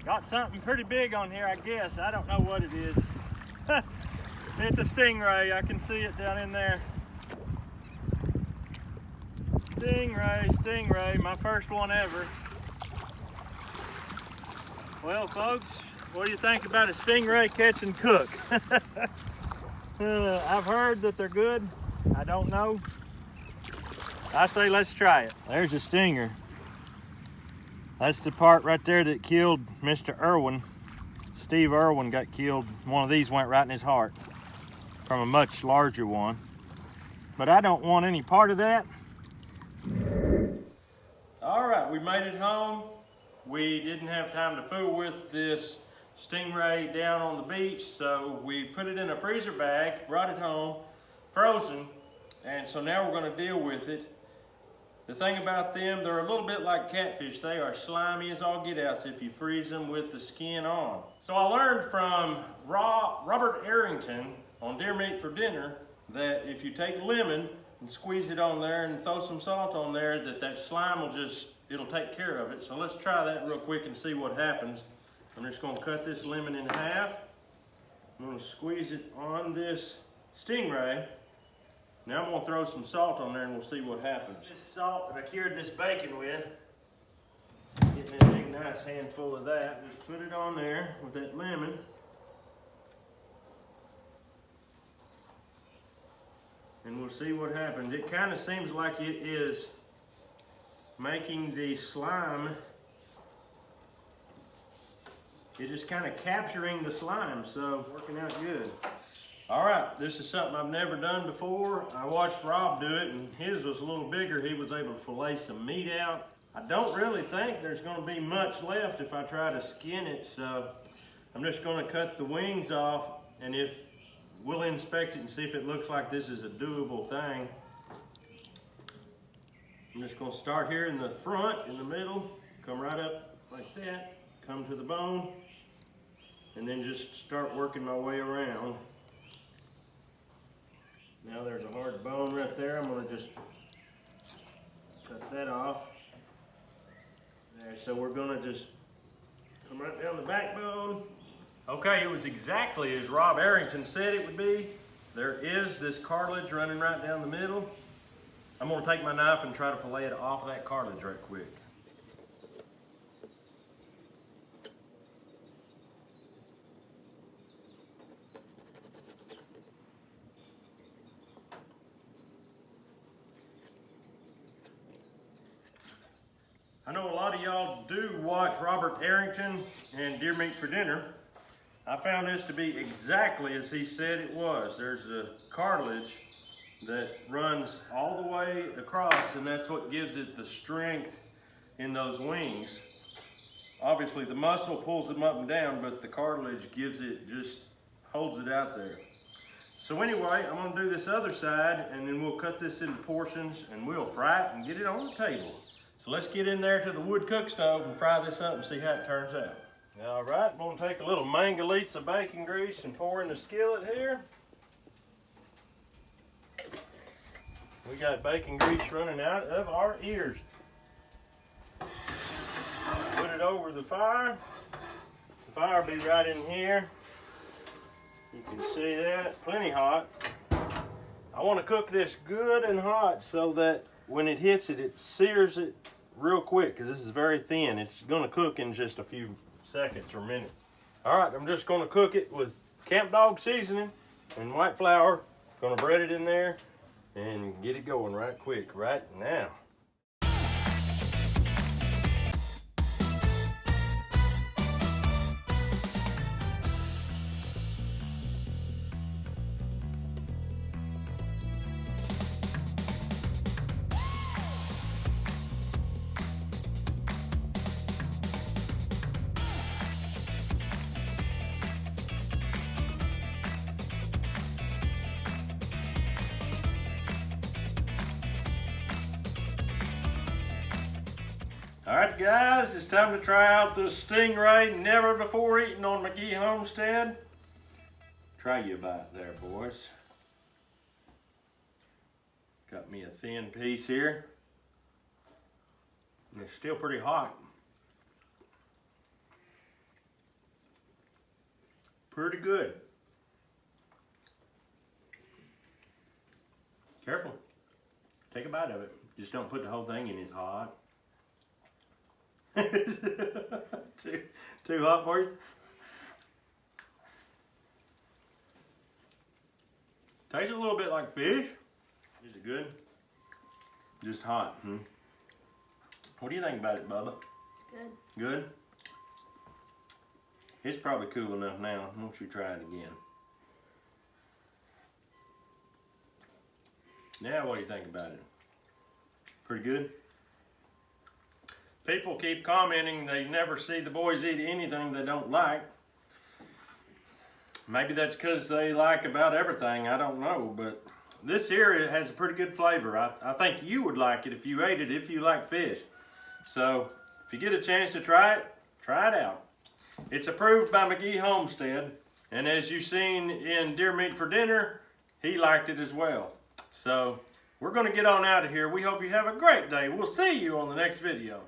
Got something pretty big on here, I guess. I don't know what it is. It's a stingray. I can see it down in there. Stingray, stingray, my first one ever. Well, folks, what do you think about a stingray catch and cook? I've heard that they're good. I don't know. I say let's try it. There's a stinger. That's the part right there that killed Mr. Irwin. Steve Irwin got killed. One of these went right in his heart from a much larger one. But I don't want any part of that. All right, we made it home. We didn't have time to fool with this stingray down on the beach, so we put it in a freezer bag, brought it home, frozen, and so now we're gonna deal with it. The thing about them, they're a little bit like catfish. They are slimy as all get outs if you freeze them with the skin on. So I learned from Robert Arrington on Deer Meat for Dinner that if you take lemon and squeeze it on there and throw some salt on there, that slime will it'll take care of it. So let's try that real quick and see what happens. I'm just gonna cut this lemon in half. I'm gonna squeeze it on this stingray. Now I'm gonna throw some salt on there and we'll see what happens. This salt that I cured this bacon with, getting a big nice handful of that, just put it on there with that lemon. And we'll see what happens. It kind of seems like it is making the slime, it's just kind of capturing the slime, so working out good. All right, this is something I've never done before. I watched Rob do it and his was a little bigger. He was able to fillet some meat out. I don't really think there's gonna be much left if I try to skin it, so I'm just gonna cut the wings off, and we'll inspect it and see if it looks like this is a doable thing. I'm just gonna start here in the front, in the middle, come right up like that, come to the bone, and then just start working my way around. Now there's a hard bone right there. I'm gonna just cut that off. There, so we're gonna just come right down the backbone. Okay, it was exactly as Rob Arrington said it would be. There is this cartilage running right down the middle. I'm gonna take my knife and try to fillet it off of that cartilage right quick. I know a lot of y'all do watch Robert Arrington and Deer Meat for Dinner. I found this to be exactly as he said it was. There's a cartilage that runs all the way across, and that's what gives it the strength in those wings. Obviously the muscle pulls them up and down, but the cartilage just holds it out there. So anyway, I'm gonna do this other side, and then we'll cut this into portions and we'll fry it and get it on the table. So let's get in there to the wood cook stove and fry this up and see how it turns out. All right, I'm gonna take a little mangalites of bacon grease and pour in the skillet here. We got bacon grease running out of our ears. Put it over the fire. The fire will be right in here. You can see that, plenty hot. I want to cook this good and hot so that when it hits it, it sears it real quick, because this is very thin. It's gonna cook in just a few seconds or minutes. All right, I'm just gonna cook it with Camp Dog seasoning and white flour. Gonna bread it in there and get it going right quick, right now. All right, guys, it's time to try out this stingray never before eaten on McGee Homestead. Try you a bite there, boys. Got me a thin piece here. And it's still pretty hot. Pretty good. Careful. Take a bite of it. Just don't put the whole thing in. It's hot. too hot for you? Tastes a little bit like fish. Is it good? Just hot. What do you think about it, Bubba? Good. Good? It's probably cool enough now. Won't you try it again? Now what do you think about it? Pretty good? People keep commenting they never see the boys eat anything they don't like. Maybe that's because they like about everything, I don't know, but this here has a pretty good flavor. I think you would like it if you ate it, if you like fish. So, if you get a chance to try it out. It's approved by McGee Homestead, and as you've seen in Deer Meat for Dinner, he liked it as well. So, we're going to get on out of here. We hope you have a great day. We'll see you on the next video.